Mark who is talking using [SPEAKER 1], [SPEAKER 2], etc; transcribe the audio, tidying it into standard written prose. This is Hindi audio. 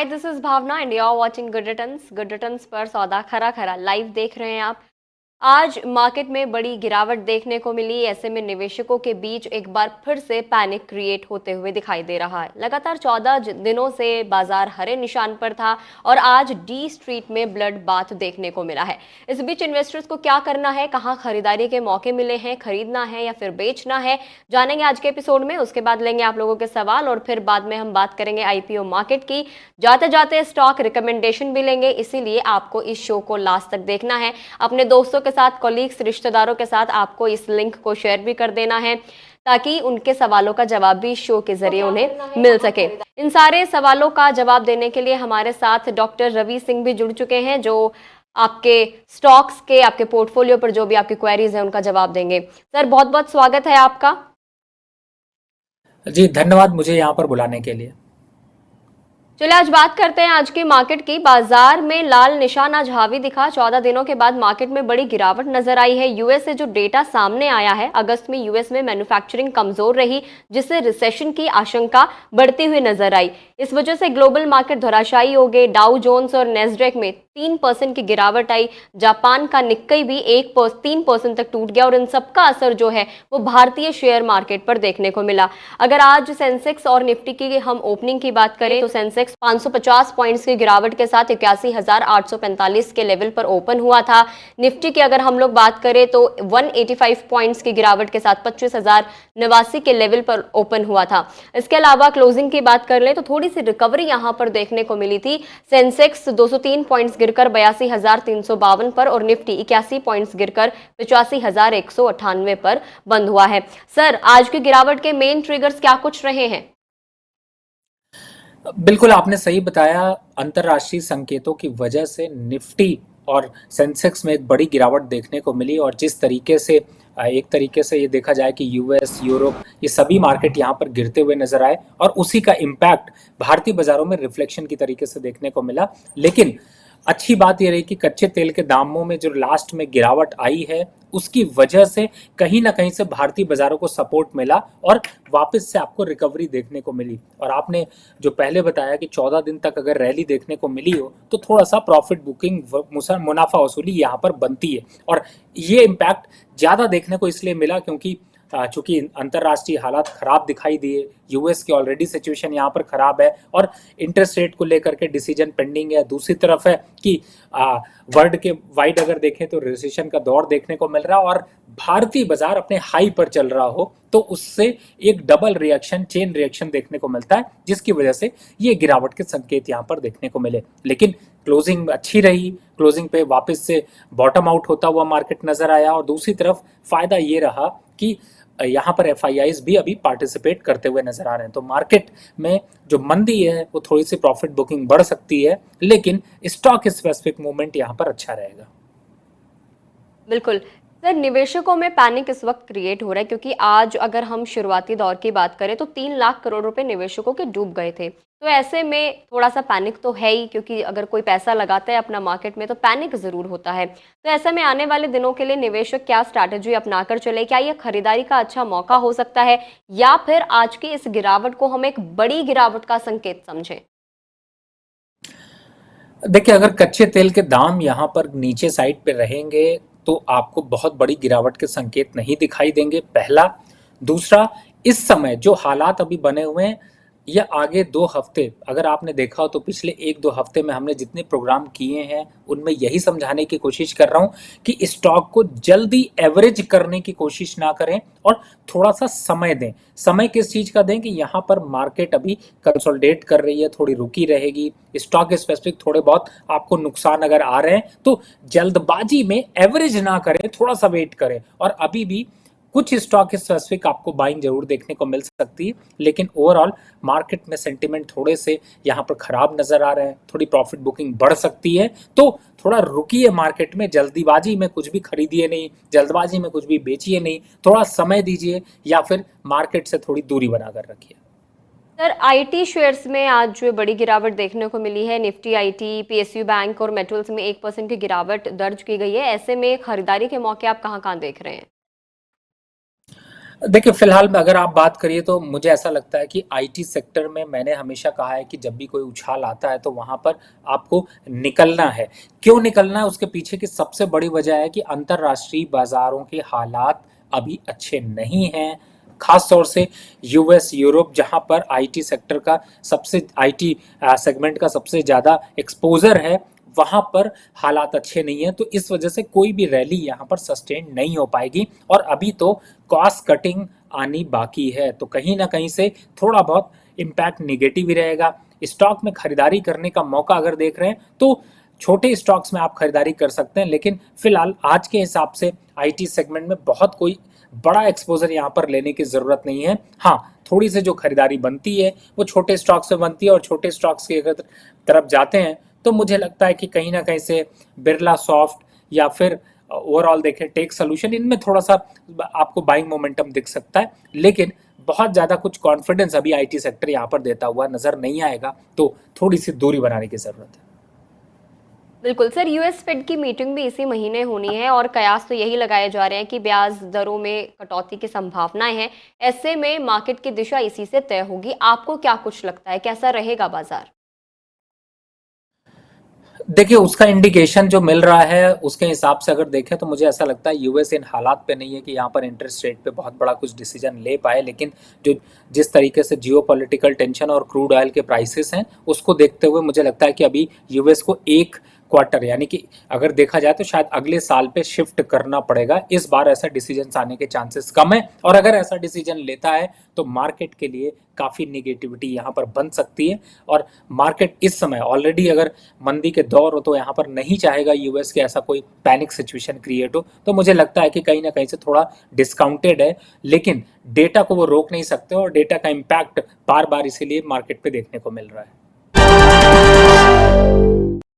[SPEAKER 1] Hi, this is Bhavna and you are watching Good Returns. Good Returns पर सौदा खरा खरा लाइव देख रहे हैं आप। आज मार्केट में बड़ी गिरावट देखने को मिली। ऐसे में निवेशकों के बीच एक बार फिर से पैनिक क्रिएट होते हुए दिखाई दे रहा है। लगातार 14 दिनों से बाजार हरे निशान पर था और आज डी स्ट्रीट में ब्लड बाथ देखने को मिला है। इस बीच इन्वेस्टर्स को क्या करना है, कहां खरीदारी के मौके मिले हैं, खरीदना है या फिर बेचना है, जानेंगे आज के एपिसोड में। उसके बाद लेंगे आप लोगों के सवाल और फिर बाद में हम बात करेंगे आईपीओ मार्केट की। जाते जाते स्टॉक रिकमेंडेशन भी लेंगे, इसीलिए आपको इस शो को लास्ट तक देखना है। अपने दोस्तों के साथ, कॉलीग्स, रिश्तेदारों के साथ आपको इस लिंक को शेयर भी कर देना है ताकि उनके सवालों का जवाब भी शो के जरिए उन्हें मिल सके। इन सारे सवालों का जवाब देने के लिए हमारे साथ डॉक्टर रवि सिंह भी जुड़ चुके हैं, जो आपके स्टॉक्स के, आपके पोर्टफोलियो पर जो भी आपकी क्वेरीज हैं उनका जवाब देंगे। सर, बहुत बहुत स्वागत है आपका।
[SPEAKER 2] जी धन्यवाद मुझे यहाँ पर बुलाने के लिए।
[SPEAKER 1] चलिए आज बात करते हैं आज की मार्केट की। बाजार में लाल निशान आज हावी दिखा। 14 दिनों के बाद मार्केट में बड़ी गिरावट नजर आई है। यूएस से जो डेटा सामने आया है, अगस्त में यूएस में मैन्युफैक्चरिंग कमजोर रही, जिससे रिसेशन की आशंका बढ़ती हुई नजर आई। इस वजह से ग्लोबल मार्केट धराशायी हो गए। डाउ जोन्स और नेस्डेक में 3% की गिरावट आई। जापान का निक्कई भी 3% तक टूट गया और इन सबका असर जो है वो भारतीय शेयर मार्केट पर देखने को मिला। अगर आज सेंसेक्स और निफ्टी की हम ओपनिंग की बात करें तो सेंसेक्स 550 पॉइंट्स की गिरावट के साथ 81,845 के लेवल पर ओपन हुआ था। निफ्टी की अगर हम लोग बात करें तो 185 पॉइंट्स की गिरावट के साथ 25,089 के लेवल पर ओपन हुआ था। इसके अलावा क्लोजिंग की बात कर ले तो थोड़ी सी रिकवरी यहां पर देखने को मिली थी। सेंसेक्स 203 पॉइंट्स गिरकर 82,352 पर और निफ्टी 81 पॉइंट्स गिरकर 85,198 पर बंद हुआ है। सर, आज की गिरावट के मेन ट्रिगर्स क्या कुछ रहे हैं?
[SPEAKER 2] बिल्कुल आपने सही बताया। अंतर्राष्ट्रीय संकेतों की वजह से निफ्टी और सेंसेक्स में एक बड़ी गिरावट देखने को मिली और जिस तरीके से एक तरीके से ये देखा जाए कि यूएस, यूरोप, ये सभी मार्केट यहाँ पर गिरते हुए नजर आए और उसी का इम्पैक्ट भारतीय बाजारों में रिफ्लेक्शन की तरीके से देखने को मिला। लेकिन अच्छी बात यह रही कि कच्चे तेल के दामों में जो लास्ट में गिरावट आई है उसकी वजह से कहीं ना कहीं से भारतीय बाजारों को सपोर्ट मिला और वापस से आपको रिकवरी देखने को मिली। और आपने जो पहले बताया कि 14 दिन तक अगर रैली देखने को मिली हो तो थोड़ा सा प्रॉफिट बुकिंग, मुनाफा वसूली यहाँ पर बनती है। और ये इम्पैक्ट ज़्यादा देखने को इसलिए मिला क्योंकि चूंकि अंतर्राष्ट्रीय हालात खराब दिखाई दिए, यूएस की ऑलरेडी सिचुएशन यहाँ पर खराब है और इंटरेस्ट रेट को लेकर के डिसीजन पेंडिंग है। दूसरी तरफ है कि वर्ल्ड के वाइड अगर देखें तो रिसेशन का दौर देखने को मिल रहा है और भारतीय बाजार अपने हाई पर चल रहा हो तो उससे एक डबल रिएक्शन, चेन रिएक्शन देखने को मिलता है, जिसकी वजह से ये गिरावट के संकेत यहाँ पर देखने को मिले। लेकिन क्लोजिंग अच्छी रही, क्लोजिंग पे वापस से बॉटम आउट होता हुआ मार्केट नजर आया और दूसरी तरफ फायदा ये रहा कि यहाँ पर एफआईआईज भी अभी पार्टिसिपेट करते हुए नजर आ रहे हैं। तो मार्केट में जो मंदी है वो थोड़ी सी प्रॉफिट बुकिंग बढ़ सकती है, लेकिन स्टॉक स्पेसिफिक मूवमेंट यहाँ पर अच्छा रहेगा।
[SPEAKER 1] बिल्कुल। सर, निवेशकों में पैनिक इस वक्त क्रिएट हो रहा है क्योंकि आज अगर हम शुरुआती दौर की बात करें तो 3 लाख करोड़ रुपए निवेशकों के डूब गए थे। तो ऐसे में थोड़ा सा पैनिक तो है ही, क्योंकि अगर कोई पैसा लगाता है अपना मार्केट में तो पैनिक जरूर होता है। तो ऐसे में आने वाले दिनों के लिए निवेशक क्या स्ट्रैटेजी अपनाकर चले? क्या यह खरीदारी का अच्छा मौका हो सकता है या फिर आज की इस गिरावट को हम एक बड़ी गिरावट का संकेत समझें?
[SPEAKER 2] देखिए, अगर कच्चे तेल के दाम यहाँ पर नीचे साइड पे रहेंगे तो आपको बहुत बड़ी गिरावट के संकेत नहीं दिखाई देंगे, पहला। दूसरा, इस समय जो हालात अभी बने हुए हैं, ये आगे 2 हफ्ते अगर आपने देखा हो तो पिछले 1-2 हफ्ते में हमने जितने प्रोग्राम किए हैं उनमें यही समझाने की कोशिश कर रहा हूं कि स्टॉक को जल्दी एवरेज करने की कोशिश ना करें और थोड़ा सा समय दें। समय किस चीज का दें कि यहाँ पर मार्केट अभी कंसोलिडेट कर रही है, थोड़ी रुकी रहेगी, स्टॉक स्पेसिफिक थोड़े बहुत आपको नुकसान अगर आ रहे हैं तो जल्दबाजी में एवरेज ना करें, थोड़ा सा वेट करें। और अभी भी कुछ स्टॉक स्पेसिफिक आपको बाइंग जरूर देखने को मिल सकती है, लेकिन ओवरऑल मार्केट में सेंटिमेंट थोड़े से यहाँ पर खराब नजर आ रहे हैं, थोड़ी प्रॉफिट बुकिंग बढ़ सकती है। तो थोड़ा रुकिए मार्केट में, जल्दीबाजी में कुछ भी खरीदिए नहीं, जल्दबाजी में कुछ भी बेचिए नहीं, थोड़ा समय दीजिए या फिर मार्केट से थोड़ी दूरी बनाकर रखिए।
[SPEAKER 1] सर, आईटी शेयर्स में आज जो बड़ी गिरावट देखने को मिली है। निफ्टी आईटी, पीएसयू बैंक और मेटल्स में 1% की गिरावट दर्ज की गई है। ऐसे में खरीदारी के मौके आप कहाँ कहाँ देख रहे हैं?
[SPEAKER 2] देखिए, फिलहाल में अगर आप बात करिए तो मुझे ऐसा लगता है कि आईटी सेक्टर में मैंने हमेशा कहा है कि जब भी कोई उछाल आता है तो वहाँ पर आपको निकलना है। क्यों निकलना है, उसके पीछे की सबसे बड़ी वजह है कि अंतर्राष्ट्रीय बाज़ारों के हालात अभी अच्छे नहीं हैं। ख़ास तौर से यूएस, यूरोप, जहाँ पर आईटी सेक्टर का सबसे आईटी सेगमेंट का सबसे ज़्यादा एक्सपोज़र है, वहाँ पर हालात अच्छे नहीं हैं। तो इस वजह से कोई भी रैली यहाँ पर सस्टेन नहीं हो पाएगी और अभी तो कॉस्ट कटिंग आनी बाकी है, तो कहीं ना कहीं से थोड़ा बहुत इम्पैक्ट निगेटिव ही रहेगा। स्टॉक में खरीदारी करने का मौका अगर देख रहे हैं तो छोटे स्टॉक्स में आप खरीदारी कर सकते हैं, लेकिन फिलहाल आज के हिसाब से आईटी सेगमेंट में बहुत कोई बड़ा एक्सपोजर यहाँ पर लेने की जरूरत नहीं है। हाँ, थोड़ी सी जो खरीदारी बनती है वो छोटे स्टॉक्स में बनती है और छोटे स्टॉक्स की अगर तरफ जाते हैं तो मुझे लगता है कि कहीं ना कहीं से बिरला सॉफ्ट या फिर ओवरऑल देखें टेक सोल्यूशन, इनमें थोड़ा सा आपको बाइंग मोमेंटम दिख सकता है, लेकिन बहुत ज़्यादा कुछ कॉन्फिडेंस अभी आईटी सेक्टर यहाँ पर देता हुआ नजर नहीं आएगा, तो थोड़ी सी दूरी बनाने की ज़रूरत है।
[SPEAKER 1] बिल्कुल सर, यूएस फेड की मीटिंग भी इसी महीने होनी है और कयास तो यही लगाए जा रहे हैं कि ब्याज दरों में कटौती की संभावनाएं हैं। ऐसे में मार्केट की दिशा इसी से तय होगी। आपको क्या कुछ लगता है, कैसा रहेगा बाजार?
[SPEAKER 2] देखिए, उसका इंडिकेशन जो मिल रहा है उसके हिसाब से अगर देखें तो मुझे ऐसा लगता है यूएस इन हालात पे नहीं है कि यहाँ पर इंटरेस्ट रेट पे बहुत बड़ा कुछ डिसीजन ले पाए, लेकिन जो जिस तरीके से जियो पॉलिटिकल टेंशन और क्रूड ऑयल के प्राइसेस हैं उसको देखते हुए मुझे लगता है कि अभी यूएस को एक क्वार्टर यानी कि अगर देखा जाए तो शायद अगले साल पे शिफ्ट करना पड़ेगा। इस बार ऐसा डिसीजन आने के चांसेस कम है और अगर ऐसा डिसीजन लेता है तो मार्केट के लिए काफ़ी निगेटिविटी यहाँ पर बन सकती है और मार्केट इस समय ऑलरेडी अगर मंदी के दौर हो तो यहाँ पर नहीं चाहेगा यूएस के ऐसा कोई पैनिक सिचुएशन क्रिएट हो। तो मुझे लगता है कि कहीं ना कहीं से थोड़ा डिस्काउंटेड है, लेकिन डेटा को वो रोक नहीं सकते और डेटा का इम्पैक्ट बार बार इसीलिए मार्केट पे देखने को मिल रहा है।